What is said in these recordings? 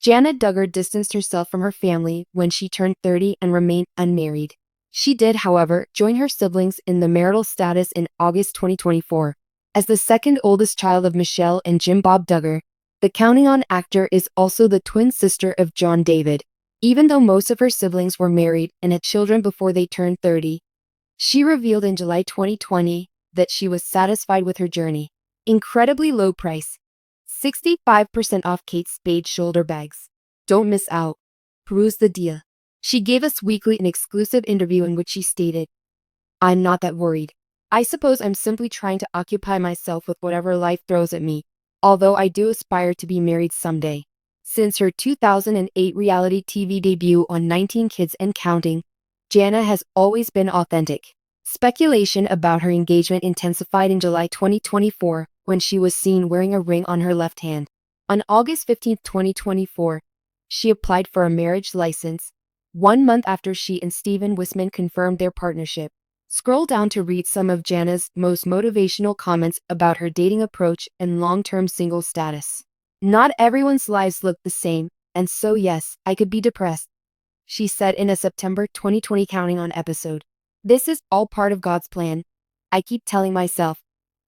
Jana Duggar distanced herself from her family when she turned 30 and remained unmarried. She did, however, join her siblings in the marital status in August 2024. As the second oldest child of Michelle and Jim Bob Duggar, the Counting On actor is also the twin sister of John David. Even though most of her siblings were married and had children before they turned 30, she revealed in July 2020 that she was satisfied with her journey. Incredibly low price. 65% off Kate Spade shoulder bags. Don't miss out. Peruse the deal. She gave Us Weekly an exclusive interview in which she stated, "I'm not that worried. I suppose I'm simply trying to occupy myself with whatever life throws at me, although I do aspire to be married someday." Since her 2008 reality TV debut on 19 Kids and Counting, Jana has always been authentic. Speculation about her engagement intensified in July 2024 when she was seen wearing a ring on her left hand. On August 15, 2024, she applied for a marriage license, 1 month after she and Stephen Wisman confirmed their partnership. Scroll down to read some of Jana's most motivational comments about her dating approach and long-term single status. "Not everyone's lives look the same, and so yes, I could be depressed," she said in a September 2020 Counting On episode. "This is all part of God's plan. I keep telling myself,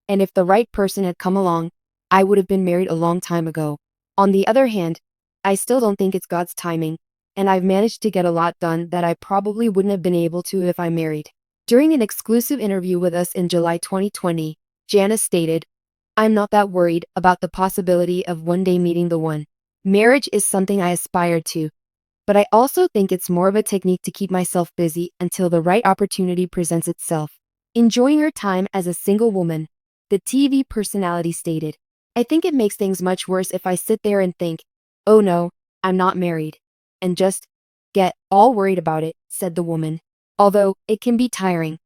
and if the right person had come along, I would have been married a long time ago. On the other hand, I still don't think it's God's timing, and I've managed to get a lot done that I probably wouldn't have been able to if I married." During an exclusive interview with Us in July 2020, Jana stated, "I'm not that worried about the possibility of one day meeting the one. Marriage is something I aspire to, but I also think it's more of a technique to keep myself busy until the right opportunity presents itself." Enjoying her time as a single woman, the TV personality stated, "I think it makes things much worse if I sit there and think, oh no, I'm not married, and just get all worried about it," said the woman. Although it can be tiring.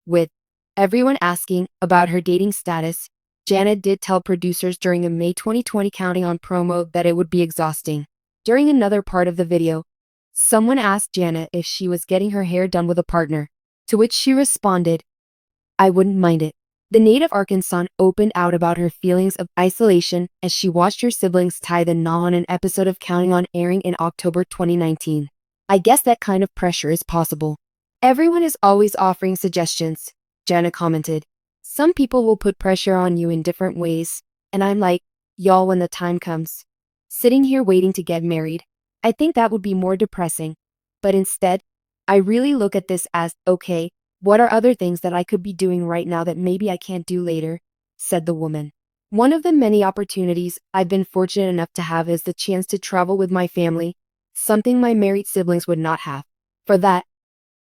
With everyone asking about her dating status, Jana did tell producers during a May 2020 Counting On promo that it would be exhausting. During another part of the video, someone asked Jana if she was getting her hair done with a partner, to which she responded, "I wouldn't mind it." The native Arkansan opened out about her feelings of isolation as she watched her siblings tie the knot on an episode of Counting On airing in October 2019. "I guess that kind of pressure is possible. Everyone is always offering suggestions," Jana commented. "Some people will put pressure on you in different ways, and I'm like, y'all, when the time comes. Sitting here waiting to get married, I think that would be more depressing. But instead, I really look at this as, okay, what are other things that I could be doing right now that maybe I can't do later," said the woman. "One of the many opportunities I've been fortunate enough to have is the chance to travel with my family, something my married siblings would not have. For that,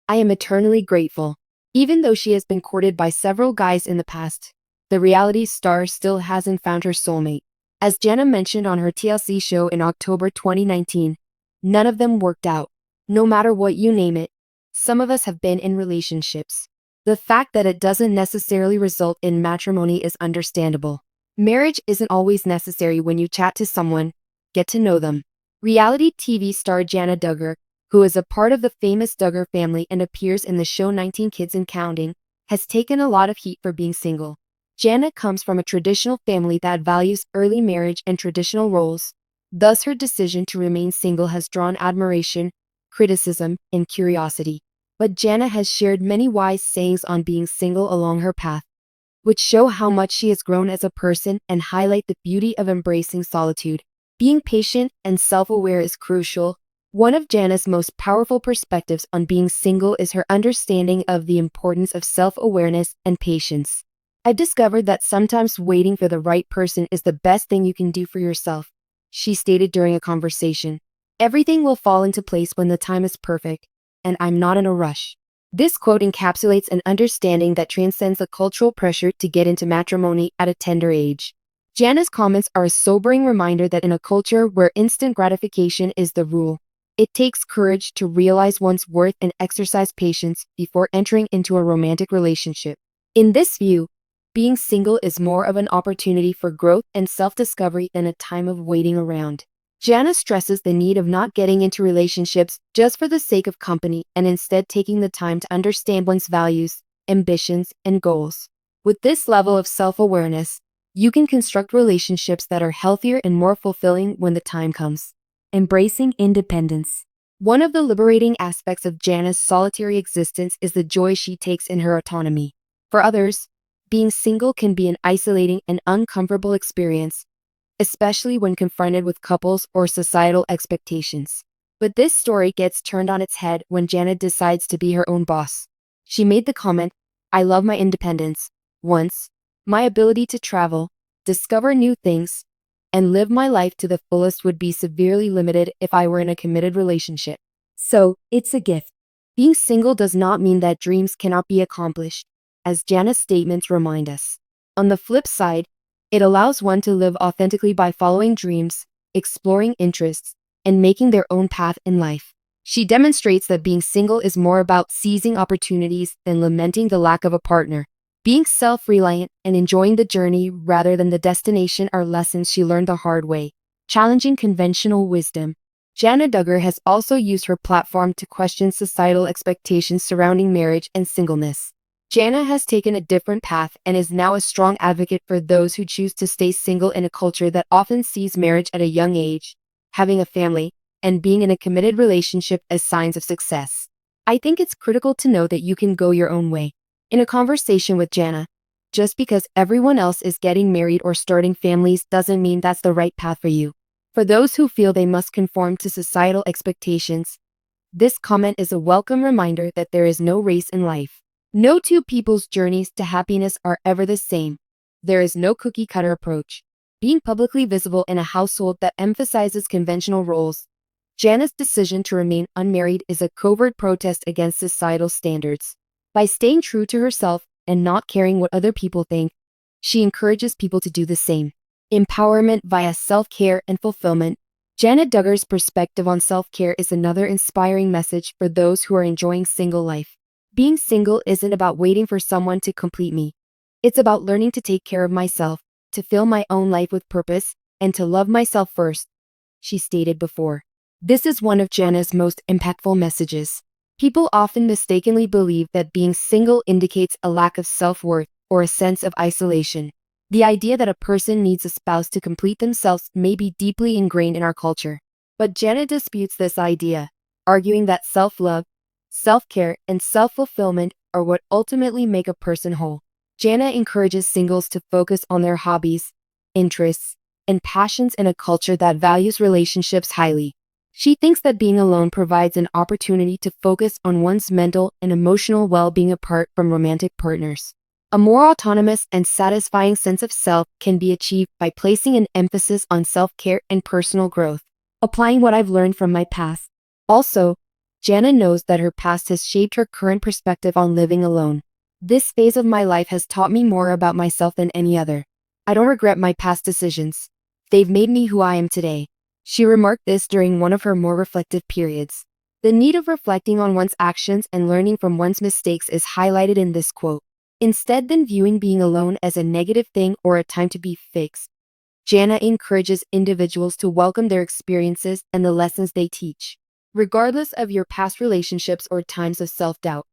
I am eternally grateful." Even though she has been courted by several guys in the past, the reality star still hasn't found her soulmate. As Jana mentioned on her TLC show in October 2019, none of them worked out. No matter what you name it, some of us have been in relationships. The fact that it doesn't necessarily result in matrimony is understandable. Marriage isn't always necessary when you chat to someone, get to know them. Reality TV star Jana Duggar, who is a part of the famous Duggar family and appears in the show 19 Kids and Counting, has taken a lot of heat for being single. Jana comes from a traditional family that values early marriage and traditional roles. Thus, her decision to remain single has drawn admiration, criticism, and curiosity. But Jana has shared many wise sayings on being single along her path, which show how much she has grown as a person and highlight the beauty of embracing solitude. Being patient and self-aware is crucial. One of Jana's most powerful perspectives on being single is her understanding of the importance of self-awareness and patience. "I've discovered that sometimes waiting for the right person is the best thing you can do for yourself," she stated during a conversation. "Everything will fall into place when the time is perfect, and I'm not in a rush." This quote encapsulates an understanding that transcends the cultural pressure to get into matrimony at a tender age. Jana's comments are a sobering reminder that in a culture where instant gratification is the rule, it takes courage to realize one's worth and exercise patience before entering into a romantic relationship. In this view, being single is more of an opportunity for growth and self-discovery than a time of waiting around. Jana stresses the need of not getting into relationships just for the sake of company and instead taking the time to understand one's values, ambitions, and goals. With this level of self-awareness, you can construct relationships that are healthier and more fulfilling when the time comes. Embracing independence. One of the liberating aspects of Jana's solitary existence is the joy she takes in her autonomy. For others, being single can be an isolating and uncomfortable experience, especially when confronted with couples or societal expectations. But this story gets turned on its head when Jana decides to be her own boss. She made the comment, "I love my independence. Once, my ability to travel, discover new things, and live my life to the fullest would be severely limited if I were in a committed relationship. So, it's a gift." Being single does not mean that dreams cannot be accomplished, as Jana's statements remind us. On the flip side, it allows one to live authentically by following dreams, exploring interests, and making their own path in life. She demonstrates that being single is more about seizing opportunities than lamenting the lack of a partner. Being self-reliant and enjoying the journey rather than the destination are lessons she learned the hard way. Challenging conventional wisdom. Jana Duggar has also used her platform to question societal expectations surrounding marriage and singleness. Jana has taken a different path and is now a strong advocate for those who choose to stay single in a culture that often sees marriage at a young age, having a family, and being in a committed relationship as signs of success. I think it's critical to know that you can go your own way. In a conversation with Jana, just because everyone else is getting married or starting families doesn't mean that's the right path for you. For those who feel they must conform to societal expectations, this comment is a welcome reminder that there is no race in life. No two people's journeys to happiness are ever the same. There is no cookie-cutter approach. Being publicly visible in a household that emphasizes conventional roles, Jana's decision to remain unmarried is a covert protest against societal standards. By staying true to herself and not caring what other people think, she encourages people to do the same. Empowerment via self-care and fulfillment. Jana Duggar's perspective on self-care is another inspiring message for those who are enjoying single life. Being single isn't about waiting for someone to complete me. It's about learning to take care of myself, to fill my own life with purpose, and to love myself first, she stated before. This is one of Jana's most impactful messages. People often mistakenly believe that being single indicates a lack of self-worth or a sense of isolation. The idea that a person needs a spouse to complete themselves may be deeply ingrained in our culture. But Jana disputes this idea, arguing that self-love, self-care, and self-fulfillment are what ultimately make a person whole. Jana encourages singles to focus on their hobbies, interests, and passions in a culture that values relationships highly. She thinks that being alone provides an opportunity to focus on one's mental and emotional well-being apart from romantic partners. A more autonomous and satisfying sense of self can be achieved by placing an emphasis on self-care and personal growth, applying what I've learned from my past. Also, Jana knows that her past has shaped her current perspective on living alone. This phase of my life has taught me more about myself than any other. I don't regret my past decisions. They've made me who I am today. She remarked this during one of her more reflective periods. The need of reflecting on one's actions and learning from one's mistakes is highlighted in this quote. Instead than viewing being alone as a negative thing or a time to be fixed, Jana encourages individuals to welcome their experiences and the lessons they teach. Regardless of your past relationships or times of self-doubt,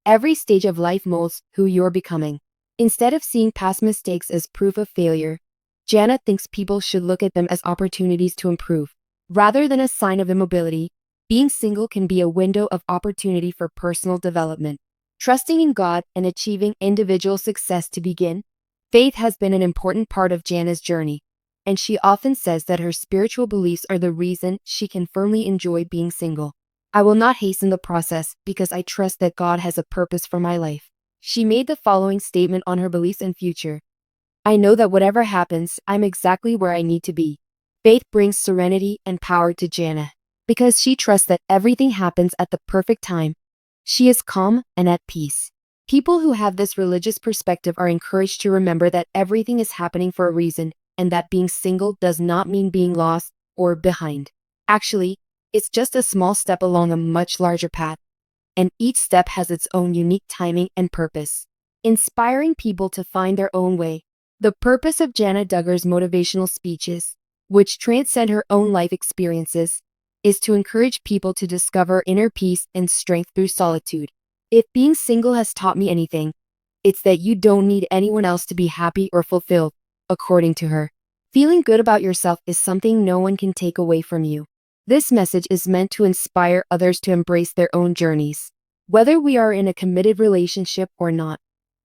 every stage of life molds who you're becoming. Instead of seeing past mistakes as proof of failure, Jana thinks people should look at them as opportunities to improve. Rather than a sign of immobility, being single can be a window of opportunity for personal development. Trusting in God and achieving individual success to begin, faith has been an important part of Jana's journey, and she often says that her spiritual beliefs are the reason she can firmly enjoy being single. I will not hasten the process because I trust that God has a purpose for my life. She made the following statement on her beliefs and future. I know that whatever happens, I'm exactly where I need to be. Faith brings serenity and power to Jana. Because she trusts that everything happens at the perfect time, she is calm and at peace. People who have this religious perspective are encouraged to remember that everything is happening for a reason, and that being single does not mean being lost or behind. Actually, it's just a small step along a much larger path, and each step has its own unique timing and purpose. Inspiring people to find their own way. The purpose of Jana Duggar's motivational speeches, which transcend her own life experiences, is to encourage people to discover inner peace and strength through solitude. If being single has taught me anything, it's that you don't need anyone else to be happy or fulfilled, according to her. Feeling good about yourself is something no one can take away from you. This message is meant to inspire others to embrace their own journeys, whether we are in a committed relationship or not.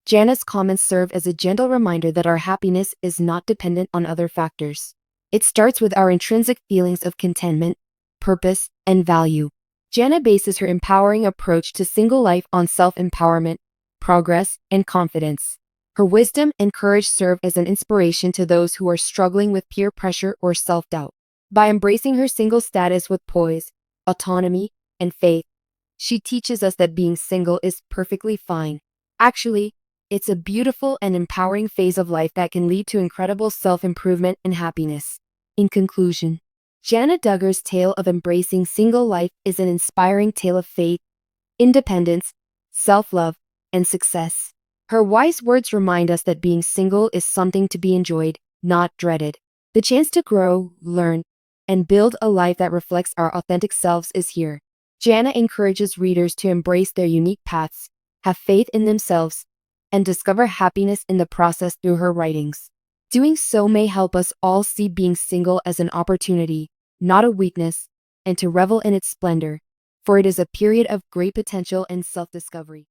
Jana's comments serve as a gentle reminder that our happiness is not dependent on other factors. It starts with our intrinsic feelings of contentment, purpose, and value. Jana bases her empowering approach to single life on self-empowerment, progress, and confidence. Her wisdom and courage serve as an inspiration to those who are struggling with peer pressure or self-doubt. By embracing her single status with poise, autonomy, and faith, she teaches us that being single is perfectly fine. Actually, it's a beautiful and empowering phase of life that can lead to incredible self-improvement and happiness. In conclusion, Jana Duggar's tale of embracing single life is an inspiring tale of faith, independence, self-love, and success. Her wise words remind us that being single is something to be enjoyed, not dreaded. The chance to grow, learn, and build a life that reflects our authentic selves is here. Jana encourages readers to embrace their unique paths, have faith in themselves, and discover happiness in the process through her writings. Doing so may help us all see being single as an opportunity, not a weakness, and to revel in its splendor, for it is a period of great potential and self-discovery.